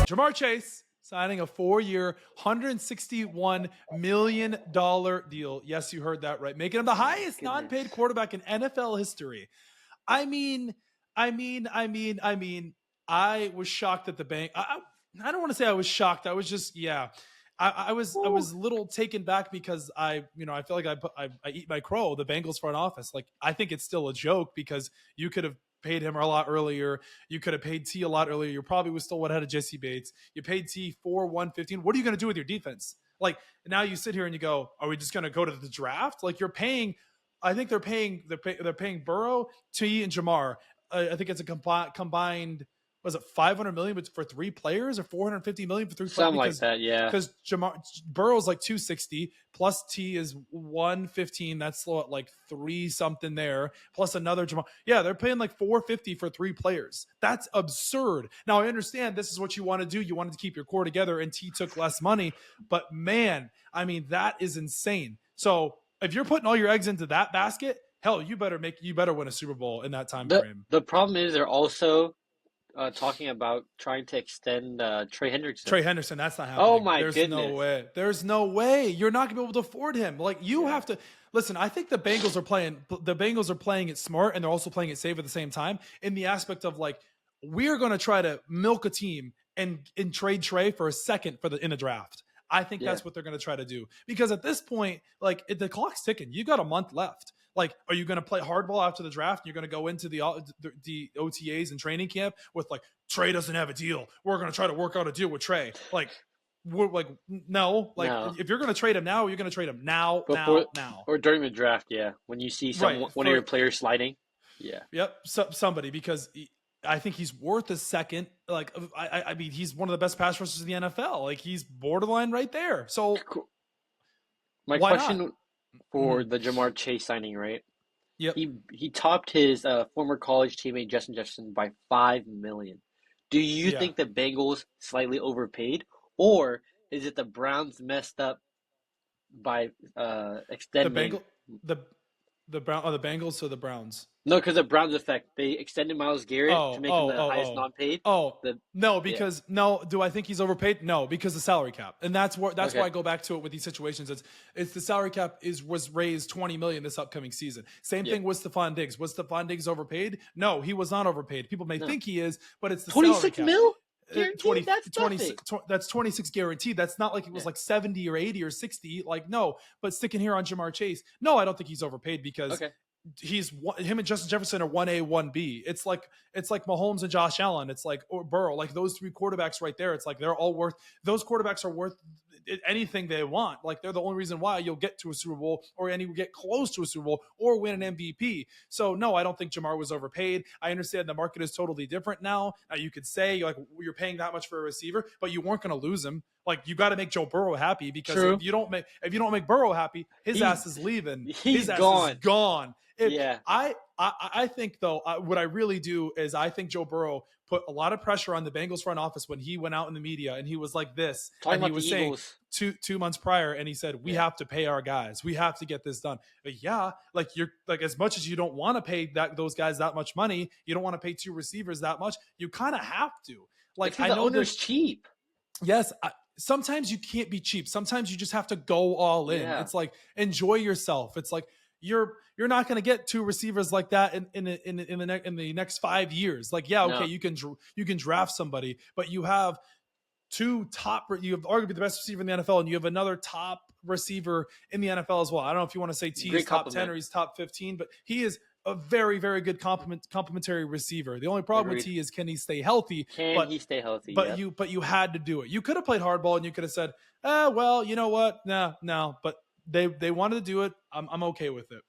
Jamar Chase signing a 4-year, $161 million deal. Yes, you heard that right. Making him the highest non-paid quarterback in NFL history. I was shocked at the bank. I don't want to say I was shocked. I was just, I was a little taken back because I feel like I eat my crow, the Bengals front office. Like, I think it's still a joke because you could have paid him a lot earlier. You could have paid T a lot earlier. You probably was still one ahead of Jesse Bates. You paid T for 115. What are you going to do with your defense? Like, now you sit here and you go, are we just going to go to the draft? Like, you're paying, I think they're paying Burrow, T, and Jamar. I think it's a combined, was it $500 million for 3 players or $450 million for 3 players? Something like that, yeah. Because Burrow's like $260 plus T is $115. That's like 3 something there. Plus another Jamar. Yeah, they're paying like $450 for 3 players. That's absurd. Now I understand this is what you want to do. You wanted to keep your core together, and T took less money. But man, I mean, that is insane. So if you're putting all your eggs into that basket, hell, you better win a Super Bowl in that time frame. The problem is they're also talking about trying to extend Trey Hendrickson. Trey Hendrickson, that's not happening. Oh my goodness. There's no way. You're not going to be able to afford him. Like, you have to listen. I think the Bengals are playing it smart, and they're also playing it safe at the same time, in the aspect of, like, we're going to try to milk a team and trade Trey for a second in the draft. I think that's what they're going to try to do, because at this point, like, the clock's ticking. You got a month left. Like, are you going to play hardball after the draft? And you're going to go into the OTAs and training camp with, like, Trey doesn't have a deal. We're going to try to work out a deal with Trey. Like, no. If you're going to trade him now, you're going to trade him now. Or during the draft, when you see one of your players sliding. Yeah. Yep, somebody, because I think he's worth a second. Like, I mean, he's one of the best pass rushers in the NFL. Like, he's borderline right there. So, my question for the Jamar Chase signing, right? Yep. He topped his former college teammate Justin Jefferson by $5 million. Do you think the Bengals slightly overpaid, or is it the Browns messed up by extending the Bengals or the Browns? No, because the Browns effect. They extended Myles Garrett to make him the highest non-paid. Do I think he's overpaid? No, because the salary cap. And that's why I go back to it with these situations. It's the salary cap was raised $20 million this upcoming season. Same thing with Stephon Diggs. Was Stephon Diggs overpaid? No, he was not overpaid. People may think he is, but it's the salary cap. 26 mil? 26 guaranteed. That's not like it was like 70 or 80 or 60. Like, no, but sticking here on Jamar Chase, no, I don't think he's overpaid, because him and Justin Jefferson are 1A, 1B. It's like Mahomes and Josh Allen. It's like, or Burrow, like those 3 quarterbacks right there. It's like they're all worth, those quarterbacks are worth anything they want. Like, they're the only reason why you'll get to a Super Bowl, or get close to a Super Bowl, or win an MVP. So no, I don't think Jamar was overpaid. I understand the market is totally different now. You could say, like, you're paying that much for a receiver, but you weren't going to lose him. Like, you got to make Joe Burrow happy, because if you don't make Burrow happy, his ass is leaving. His ass is gone. I think, though, what I really do is I think Joe Burrow put a lot of pressure on the Bengals front office when he went out in the media and he was like this. Talking and he about was the saying Eagles. two months prior, and he said, we have to pay our guys. We have to get this done. But you're like, as much as you don't want to pay those guys that much money, you don't want to pay 2 receivers that much, you kind of have to. Like, I know there's cheap. Yes, sometimes you can't be cheap. Sometimes you just have to go all in. Yeah. It's like, enjoy yourself. It's like, you're not going to get 2 receivers like that in the next 5 years. Like, you can draft somebody, but you have 2 top. You have arguably the best receiver in the NFL, and you have another top receiver in the NFL as well. I don't know if you want to say T is top 10 or he's top 15, but he is a very, very good complementary receiver. The only problem with T is, can he stay healthy? He stay healthy? But you had to do it. You could have played hardball and you could have said, well, you know what? No. But they wanted to do it. I'm okay with it.